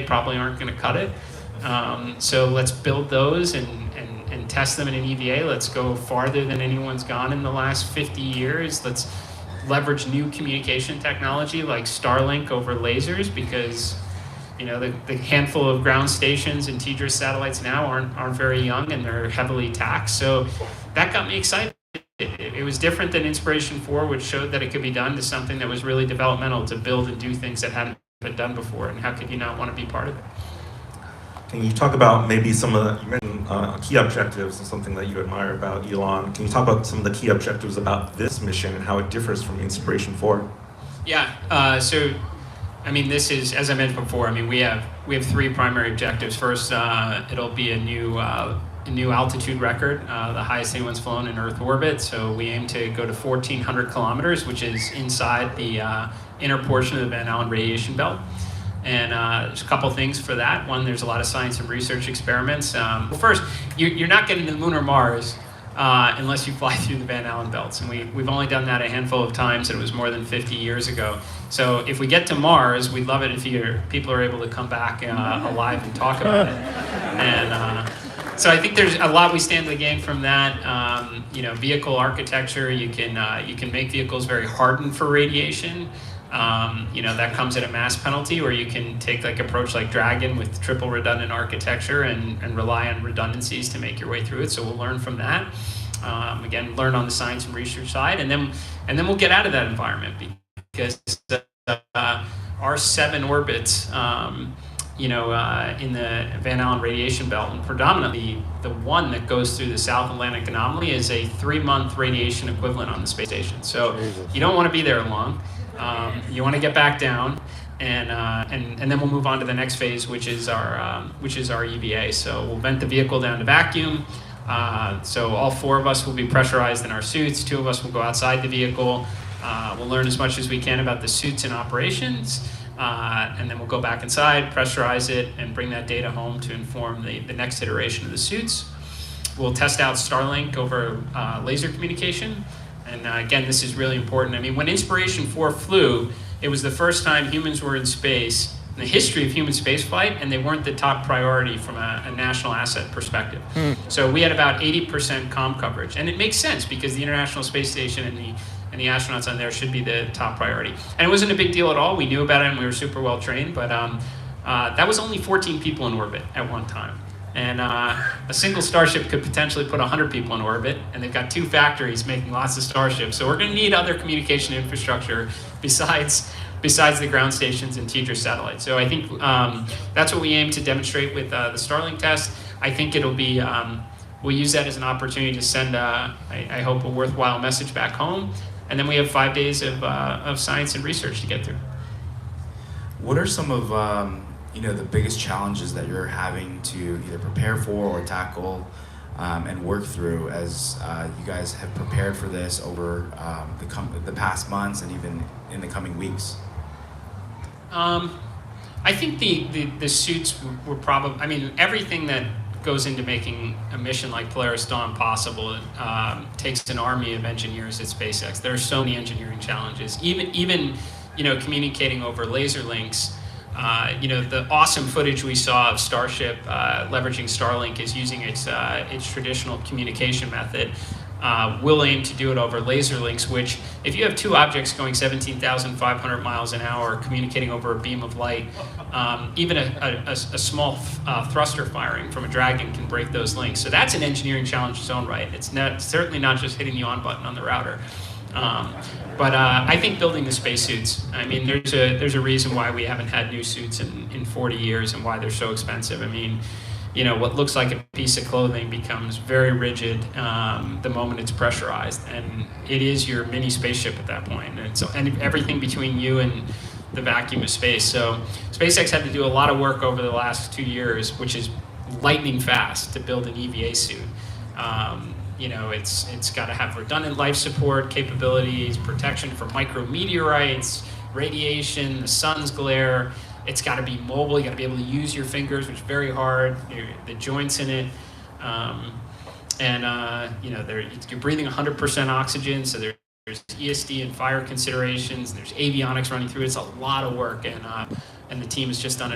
probably aren't going to cut it. So let's build those and test them in an EVA. Let's go farther than anyone's gone in the last 50 years. Let's leverage new communication technology like Starlink over lasers, because the handful of ground stations and TDRS satellites now aren't very young, and they're heavily taxed. So that got me excited. It was different than Inspiration 4, which showed that it could be done, to something that was really developmental, to build and do things that hadn't been done before. And how could you not want to be part of it? Can you talk about maybe some of the, you mentioned key objectives and something that you admire about Elon. Can you talk about some of the key objectives about this mission and how it differs from Inspiration 4? Yeah, so I mean, this is, as I mentioned before, I mean, we have 3 primary objectives. First, it'll be a new altitude record, the highest anyone's flown in Earth orbit. So we aim to go to 1,400 kilometers, which is inside the inner portion of the Van Allen radiation belt. And there's a couple things for that. One, there's a lot of science and research experiments. Well, first, you're not getting to the moon or Mars unless you fly through the Van Allen belts. And we've only done that a handful of times, and it was more than 50 years ago. So if we get to Mars, we'd love it if people are able to come back alive and talk about it. And so I think there's a lot we stand to gain from that. Vehicle architecture, you can make vehicles very hardened for radiation. That comes at a mass penalty, or you can take approach like Dragon with triple redundant architecture and rely on redundancies to make your way through it. So we'll learn from that. Again, learn on the science and research side, and then we'll get out of that environment, because our 7 orbits, in the Van Allen radiation belt, and predominantly the one that goes through the South Atlantic anomaly, is a 3-month radiation equivalent on the space station. So you don't want to be there long. You want to get back down, and then we'll move on to the next phase, which is our EVA. So we'll vent the vehicle down to vacuum. So all 4 of us will be pressurized in our suits. 2 of us will go outside the vehicle. We'll learn as much as we can about the suits and operations, and then we'll go back inside, pressurize it, and bring that data home to inform the next iteration of the suits. We'll test out Starlink over laser communication. And again, this is really important. I mean, when Inspiration 4 flew, it was the first time humans were in space in the history of human spaceflight, and they weren't the top priority from a national asset perspective. So we had about 80% comm coverage. And it makes sense, because the International Space Station and the astronauts on there should be the top priority. And it wasn't a big deal at all. We knew about it, and we were super well trained, but that was only 14 people in orbit at one time. And a single Starship could potentially put 100 people in orbit, and they've got 2 factories making lots of Starships. So we're going to need other communication infrastructure besides the ground stations and TDRS satellites. So I think that's what we aim to demonstrate with the Starlink test. I think it'll be, we'll use that as an opportunity to send, I hope, a worthwhile message back home. And then we have 5 days of science and research to get through. What are some of the biggest challenges that you're having to either prepare for or tackle and work through as you guys have prepared for this over the past months and even in the coming weeks? I think the suits were probably, I mean, everything that goes into making a mission like Polaris Dawn possible takes an army of engineers at SpaceX. There are so many engineering challenges. Even communicating over laser links. The awesome footage we saw of Starship leveraging Starlink is using its traditional communication method. We'll aim to do it over laser links, which, if you have 2 objects going 17,500 miles an hour communicating over a beam of light, even a small thruster firing from a Dragon can break those links. So that's an engineering challenge in its own right. It's certainly not just hitting the on button on the router. But I think building the spacesuits, I mean, there's a reason why we haven't had new suits in 40 years and why they're so expensive. I mean, what looks like a piece of clothing becomes very rigid the moment it's pressurized, and it is your mini spaceship at that point. And everything between you and the vacuum of space. So SpaceX had to do a lot of work over the last 2 years, which is lightning fast, to build an EVA suit. It's got to have redundant life support capabilities, protection from micrometeorites, radiation, the sun's glare. It's got to be mobile. You got to be able to use your fingers, which is very hard. The joints in it, you're breathing 100% oxygen. So there's ESD and fire considerations. There's avionics running through it. It's a lot of work, and the team has just done